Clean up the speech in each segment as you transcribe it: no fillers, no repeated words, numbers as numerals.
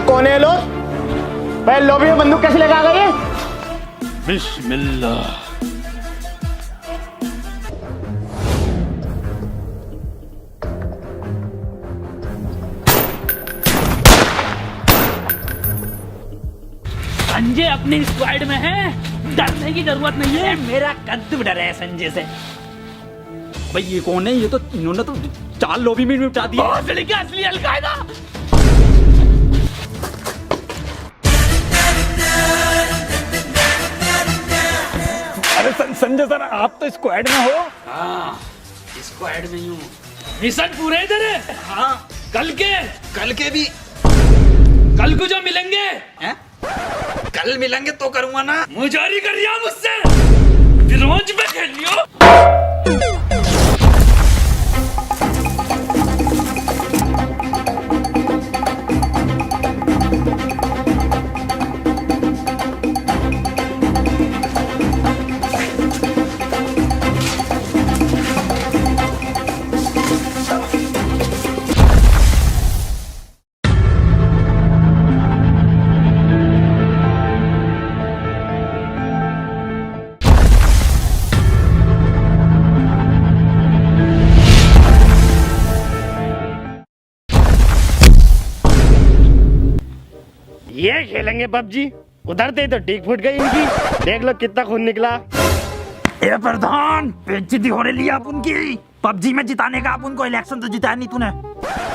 कौन है लोग? पहले लॉबी में बंदूक कैसे लगा गई? बिस्मिल्लाह। संजय अपनी स्क्वाड में है, डरने की जरूरत नहीं है। मेरा कद्दू डर है संजय से। भाई ये कौन है? ये तो इन्होंने तो 4 लॉबी में निपटा दिया। असली अलकायदा। अरे संजय सर, आप तो स्क्वाड में हो। हाँ, स्क्वाड में हूँ। मिशन पूरे इधर है। हाँ, कल के भी। कल को जो मिलेंगे हैं? कल मिलेंगे तो करूंगा ना। मुजारी कर दिया मुझसे, फिर रोज पे खेल लियो। ये खेलेंगे पबजी। उधर से तो टीक फूट गई इनकी। देख लो कितना खून निकला। ए प्रधान, बेइज्जती हो रही है अपन की। पबजी में जिताने का, अपन को इलेक्शन तो जिताया नहीं तूने।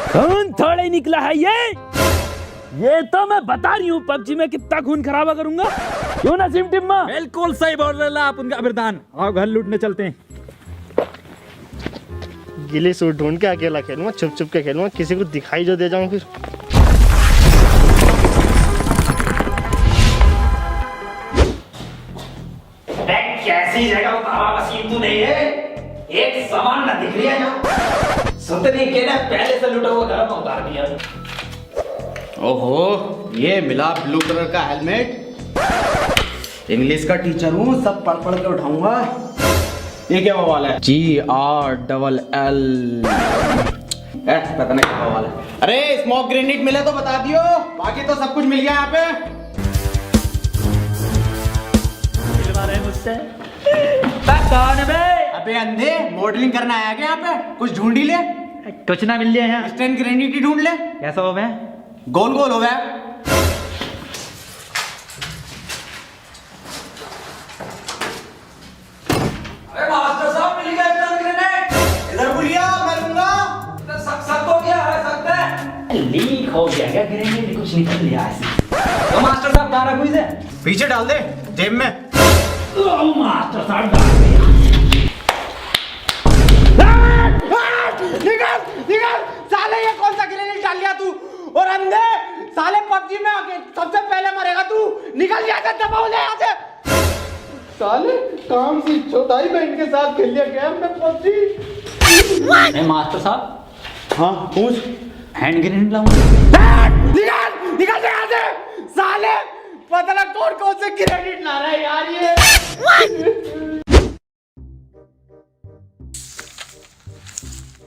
खून थोड़े निकला है ये तो मैं बता रही हूँ। पबजी में कितना खून खराबा करूंगा। क्यों ना सिमटिम्मा? बिल्कुल सही बोल रहा अपन का प्रधान। आओ घर लूटने चलते हैं। गिली सूट ढूंढ के अकेला खेलूंगा, छुप छुप के खेलूंगा, किसी को दिखाई जो दे जाऊं फिर। कैसी जगह उतारा मशीन तू नहीं है? एक सामान ना दिख रहा है। सुतरी के ना पहले से लुटा हुआ घर में उतार दिया। ओहो, ये मिला ब्लू कलर का हेलमेट। इंग्लिश का टीचर हूँ, सब पढ़ पढ़ के उठाऊंगा। ये क्या बवाल है? GRLL। पता नहीं क्या बवाल है। अरे स्मोक ग्रेनेड मिले तो बता दियो, बाकी तो सब कुछ मिल गया यहाँ पे। मुझसे कौन है बे? अबे अंधे, मॉडलिंग करना आया क्या यहाँ पे? कुछ ढूंढ ही ले। कुछ ना मिल जाए। स्टैंड ग्रेनेड ही ढूंढ ले। कैसा हो बे? गोल गोल हो गया। अरे मास्टर साहब, मिल गया स्टैंड ग्रेनेड। इधर बुलिया, मैं लूंगा। सख्त हो गया है, सख्त है। लीक हो गया क्या? ग्रेनेड कुछ निकल लिया ऐसे। तो मास्टर साहब कहाँ रखो इसे? पीछे डाल दे, जेब में। मास्टर साहब डाल दिया। निकल निकल साले, ये कौन सा ग्रेनेड डाल लिया तू? और अंधे साले, पबजी में आके सबसे पहले मरेगा तू। निकल यहाँ से, दबा हो जाए यहाँ से। साले काम से चौथाई बहन के साथ खेल लिया गेम में पबजी। मास्टर साहब, हाँ पूछ। हैंड ग्रेनेड लाऊंगा। निकल निकल यहाँ से साले, पता लग कौन से ग्रेनेड ला रहा है यार ये।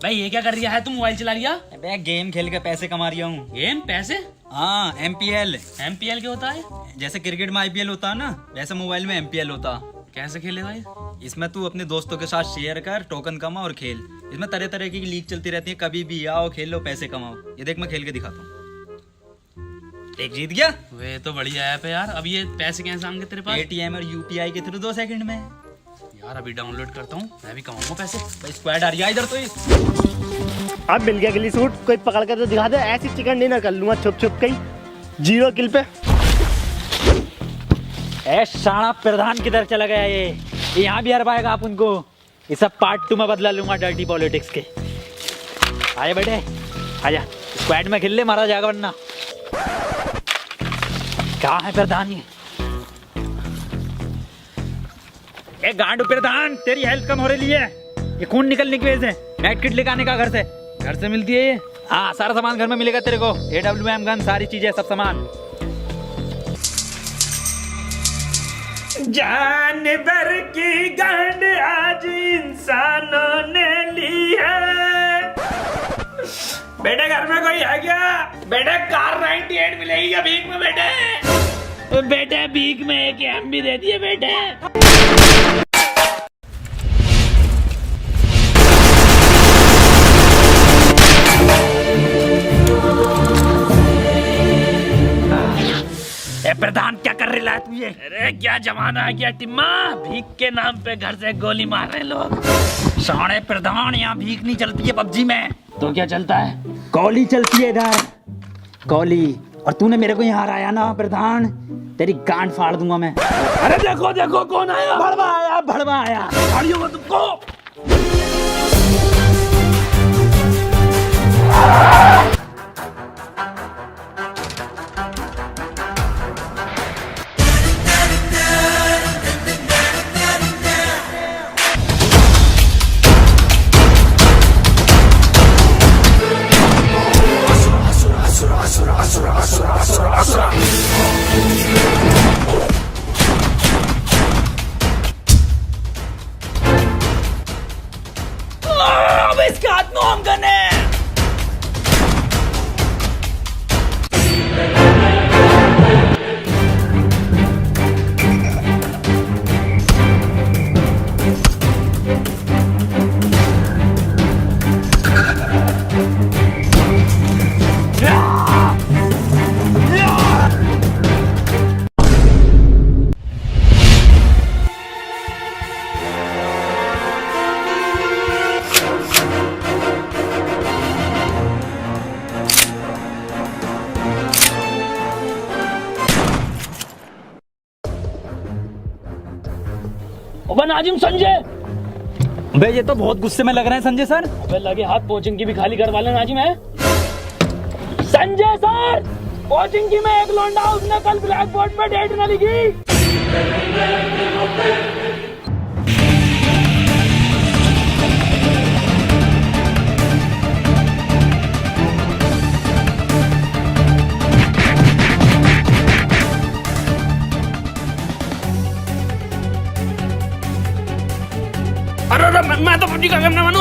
भाई ये क्या कर रहा है? तू मोबाइल चला रहा? अबे गेम खेल के पैसे कमा रहा हूँ। गेम पैसे? हाँ, MPL। MPL क्या होता है? जैसे क्रिकेट में IPL होता है ना, वैसे मोबाइल में MPL होता। कैसे खेले भाई? इसमें तू अपने दोस्तों के साथ शेयर कर, टोकन कमा और खेल। इसमें तरह तरह की लीग चलती रहती है, कभी भी आओ खेल लो, पैसे कमाओ। ये देख मैं खेल के दिखाता हूँ। एक जीत गया। वे तो बढ़िया ऐप है यार। अब ये पैसे कैसे आएंगे तेरे पास? ATM और UPI के थ्रू 2 सेकंड में। यार अभी डाउनलोड करता हूँ, मैं भी कमाऊंगा पैसे। भाई स्क्वाड आ रही है इधर तो। अब मिल गया गिली सूट, कोई पकड़ कर तो दिखा दे। ऐसी चिकन डिनर कर लूंगा छुप छुप के। 0 किल पे। ए शाना प्रधान किधर चला गया? ये यहाँ भी हर पाएगा आप उनको। ये सब पार्ट 2 में बदला लूंगा डर्टी पॉलिटिक्स के। आजा बेटे, आजा स्क्वाड में खेल ले, मारा जाएगा वरना। कहाँ है प्रधान? ये गांडू प्रधान, तेरी हेल्थ कम हो रही है। ये खून निकलने की वजह से। मेड किट लेके आने का घर से मिलती है ये। हाँ, सारा सामान घर में मिलेगा तेरे को। AWM गन, सारी चीजें, सब सामान। जानवर की गंध आज इंसानों ने ली है। बेटे घर में कोई है क्या? बेटे कार 98 मिलेगी क्या भीख में बेटे? बेटे भीख में एक एम भी दे दिए बेटे। प्रधान क्या कर रहा है तू ये? अरे क्या जमाना है क्या टिम्मा, भीख के नाम पे घर से गोली मार रहे लोग। साढ़े प्रधान, यहाँ भीख नहीं चलती है पबजी में। तो क्या चलता है? कॉली चलती है इधर, कॉली। और तूने मेरे को यहाँ हराया ना प्रधान, तेरी गांड फाड़ दूंगा मैं। अरे देखो देखो कौन आया। भड़वा आया गाड़ियों में तुमको। अब इसके हाथ में हम गन है। नाजिम संजय। बे ये तो बहुत गुस्से में लग रहे हैं संजय सर। अबे लगे हाथ कोचिंग की भी खाली करवा ले नाजिम है। संजय सर, कोचिंग की में एक लौंडा उसने कल ब्लैक बोर्ड पे डेट न लिखी। अरे मैं तो पबजी का गेम ना मानू।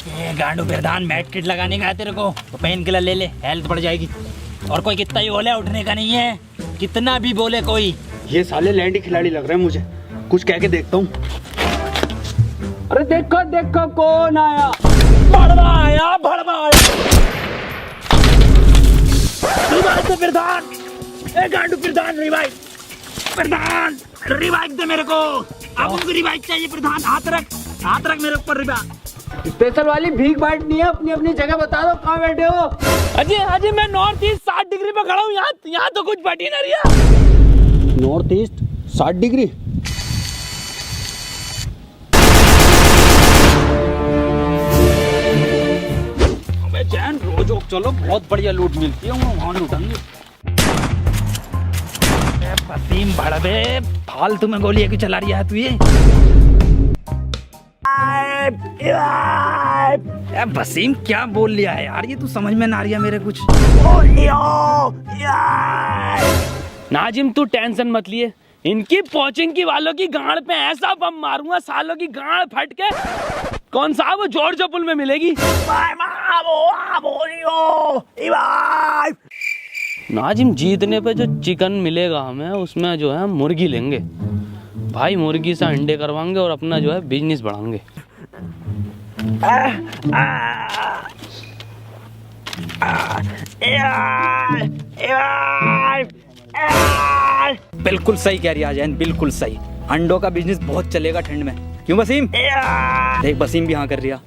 ये गांडू प्रधान मैट किट लगाने का है तेरे को, तो पेन किलर ले ले, हेल्थ बढ़ जाएगी। और कोई कितना ही बोले उठने का नहीं है, कितना भी बोले कोई। ये साले लैंडी खिलाड़ी लग रहे हैं मुझे, कुछ कह के देखता हूँ। अरे देखो देखो कौन आया। भड़वा आया, भड़वा आया। प्रधान, ए गांडू प्रधान रिवाइव, प्रधान रिवाइव दे मेरे को। अब उनको रिवाइव चाहिए प्रधान। हाथ रख मेरे ऊपर रिवाइव। स्पेशल वाली भीख बांटनी है, अपनी अपनी जगह बता दो कहाँ बैठे हो। अजय अजय मैं नॉर्थ ईस्ट 60 डिग्री पे खड़ा हूँ। यहाँ तो कुछ बट ही ना रही। North east 60 degree. चैन रोज चलो, बहुत बढ़िया लूट मिलती है, वहाँ लूटेंगे। पसीम भड़वे, फालतू में गोली एक चला रही है तू ये। वसीम क्या बोल लिया है यार, ये तू समझ में ना आ रही है मेरे कुछ। नाजिम तू टेंशन मत लिए, इनकी पोचिंग की वालों की गांड पे ऐसा बम मारूंगा सालों की गांड फट के कौन सा वो जॉर्ज पुल में मिलेगी। नाजिम जीतने पे जो चिकन मिलेगा हमें, उसमें जो है मुर्गी लेंगे भाई, मुर्गी से अंडे करवाएंगे और अपना जो है बिजनेस बढ़ाएंगे। बिल्कुल सही कह रही है आजैन, बिल्कुल सही। अंडों का बिजनेस बहुत चलेगा ठंड में, क्यों वसीम? देख वसीम भी हाँ कर रही है।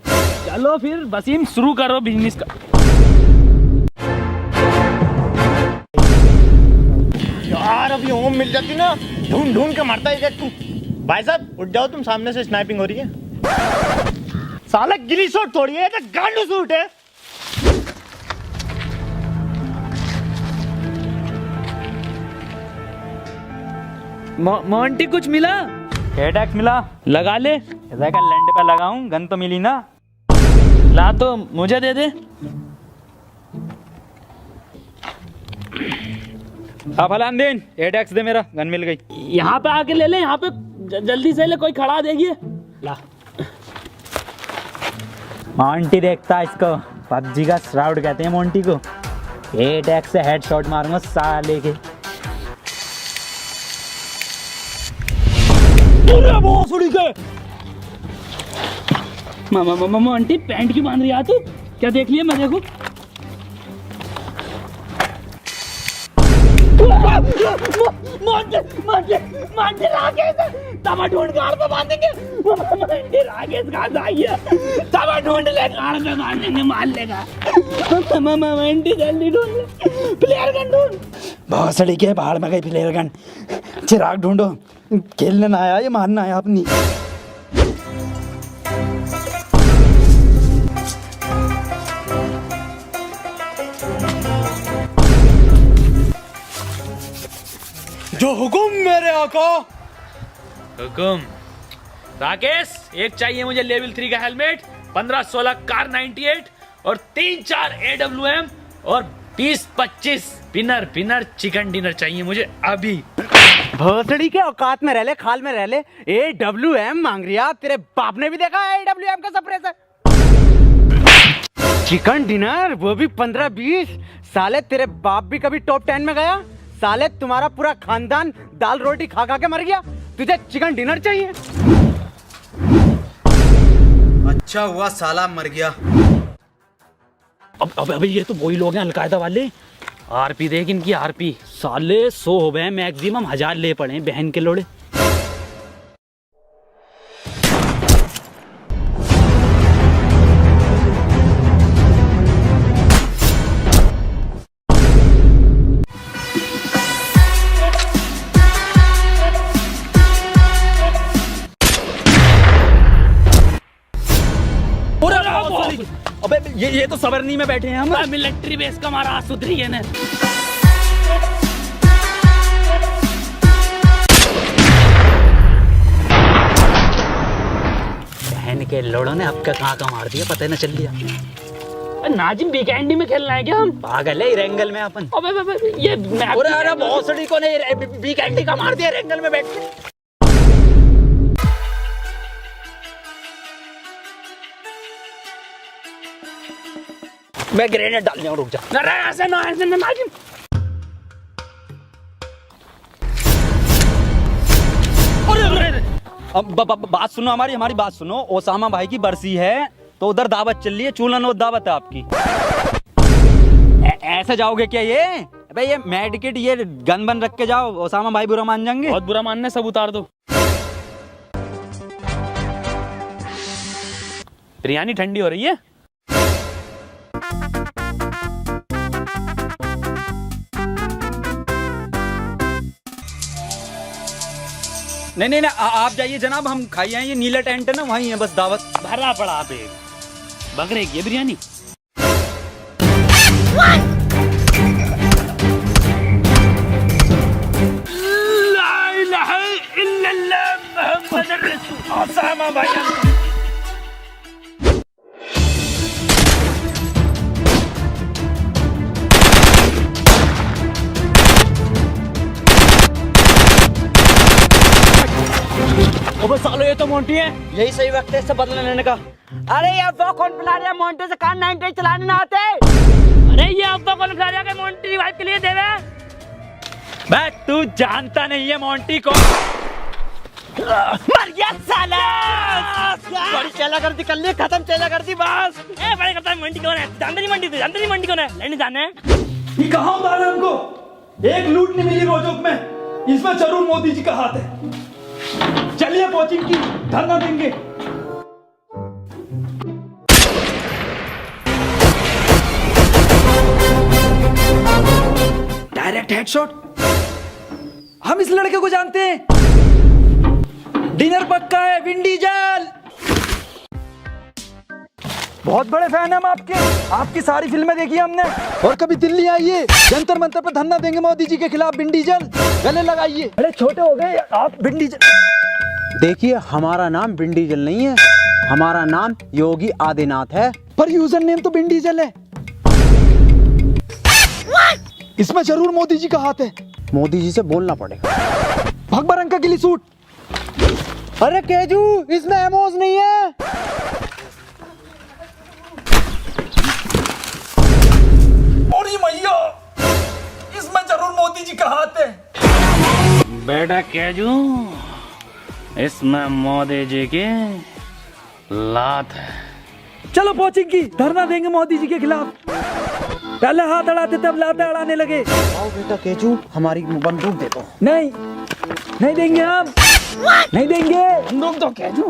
चलो फिर वसीम शुरू करो बिजनेस का। यार अभी होम मिल जाती ना, ढूंढ ढूंढ के मारता है तू। भाई साहब उठ जाओ, तुम सामने से स्नाइपिंग हो रही है। साला गिली शॉट थोड़ी है, तो गांडू शूट है। मोंटी कुछ मिला? हेडेक मिला, लगा ले। इधर का लैंड पे लगाऊं, गन तो मिली ना। ला तो मुझे दे दे। आप हलान देन, हेडेक्स दे, मेरा गन मिल गई। यहाँ पे आके ले ले, यहाँ पे जल्दी से ले, कोई खड़ा देगी। ला मोंटी देखता है इसको, पबजी का श्राउड कहते हैं मोंटी को। 8x से हेडशॉट मारूंगा साले के। मामा आंटी पैंट क्यों बांध रही है तू? क्या देख लिया? मैं देखूं। मांटे राकेश तवा ढूंढ गाड़ पे बांधेंगे। मांटे राकेश कहाँ से आई है? तवा ढूंढ ले, गाड़ पे बांधेंगे, मार लेगा। मांटे जल्दी ढूंढ ले, प्लेयर गन ढूंढ। बहुत सड़ी के बाहर में गई प्लेयर गन। चिराग ढूंढो, खेलने ना आया, ये मारना आया अपनी। जो हुकुम मेरे आका। हुकुम। राकेश, एक चाहिए मुझे लेवल 3 का हेलमेट, 15-16 कार 98 और 3-4 AWM और 20-25 पिनर चिकन डिनर चाहिए मुझे अभी। भोसड़ी के औकात में रह ले, खाल में रह ले। AWM मांग रही है? तेरे बाप ने भी देखा है AWM का सप्रेसर? चिकन डिनर, वो भी 15-20। साले तेरे बाप भी कभी टॉप 10 में गया? साले तुम्हारा पूरा खानदान दाल रोटी खा खा के मर गया, तुझे चिकन डिनर चाहिए? अच्छा हुआ साला मर गया। अब ये तो वही लोग हैं अलकायदा वाले। आरपी देख इनकी, आरपी साले 100 हो गए, मैक्सिमम 1000 ले पड़े बहन के लोड़े। अबे ये तो सबरनी में बैठे हैं हम। मिलिट्री बेस का हमारा सुधरी है ना। बहन के लोड़ों ने अब कहाँ का मार दिया, पता ही न चल लिया। नाजिम वीकेंडी में खेलना है क्या हम? पागल है रेंगल में अपन। अबे ये अरे भोसड़ी को नहीं, वीकेंडी का मार दिया रेंगल में बैठ के। मैं ग्रेनेड डालने और रुक जा। ऐसे ना नाजिम। अब बात सुनो, हमारी बात सुनो। ओसामा भाई की बरसी है तो उधर दावत चल रही है, चूल्हा नो दावत है आपकी। ऐसे जाओगे क्या? ये अबे ये मेडिकेट, ये गन बन रख के जाओ, ओसामा भाई बुरा मान जाएंगे। बहुत बुरा मानने, सब उतार दो। बिरयानी ठंडी हो रही है। नहीं, आप जाइए जनाब, हम खाई आए। ये नीला टेंट है ना, वहीं है बस दावत। भरा पड़ा आप एक बकरे की बिरयानी। ला इलाहा इल्लल्लाह मुहम्मद रसूल। ओसामा भाई अबे सालो ये तो मोंटी है। यही सही वक्त है इससे बदला लेने का। अरे यार वो कौन बुला रहा है? मोंटे से कार 98 चलाने ना आते? अरे ये अब्बा को लिखा रहा है कि मोंटी रिवाइव के लिए देवे। बे तू जानता नहीं है मोंटी को। मर गया साला। बड़ी चला कर दी, कल खत्म चला कर दी बस। ए बड़े करता है मंडी कौन है? जानते नहीं मंडी, तू जानते नहीं मंडी कौन है? लेने जाने ये कहाँ उतारा है हमको? एक लूट नहीं मिली रोजोक में, इसमें जरूर मोदी जी का हाथ है। चलिए कोचिंग की धरना देंगे। Direct headshot. हम इस लड़के को जानते हैं, डिनर पक्का है, विन डीजल। बहुत बड़े फैन हम आपकी सारी फिल्में देखी हमने। और कभी दिल्ली आइए, जंतर मंतर पर धरना देंगे मोदी जी के खिलाफ। विन डीजल गले लगाइए। अरे छोटे हो गए आप। विन डीजल देखिए, हमारा नाम विन डीजल नहीं है, हमारा नाम योगी आदिनाथ है। पर यूजर नेम तो विन डीजल है। इसमें जरूर मोदी जी का हाथ है। मोदी जी से बोलना पड़ेगा। भगवा रंग का गिली सूट। अरे केजू, इसमें एमोज नहीं है। बेटा कैजू, इसमें मोदी जी की लात है। चलो पहुंचेंगी, धरना देंगे मोदी जी के खिलाफ। पहले हाथ अड़ाते तब लातें अड़ाने लगे। आओ बेटा केचू, हमारी बंदूक दे दो। नहीं, नहीं देंगे हम, नहीं देंगे। बंदूक तो कैजू।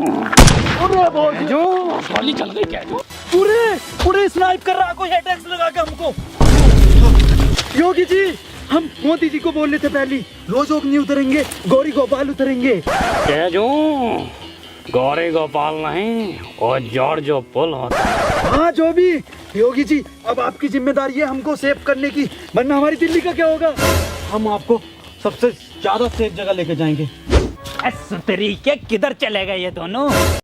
कैजू, गोली चल गई कैजू। पूरे पूरे स्नाइप कर रहा, कोई अटैक्स लगा के हमको। योगी जी, हम मोदी जी को बोल रहे थे पहले, रोजोक नहीं उतरेंगे, गौरी गोपाल उतरेंगे। कैजू, गौरी गोपाल नहीं, और जॉर्जो पुल होता है। हाँ जो भी, योगी जी अब आपकी जिम्मेदारी है हमको सेव करने की, वरना हमारी दिल्ली का क्या होगा। हम आपको सबसे ज्यादा सेफ जगह लेके जाएंगे। तरीके किधर चले गए ये दोनों?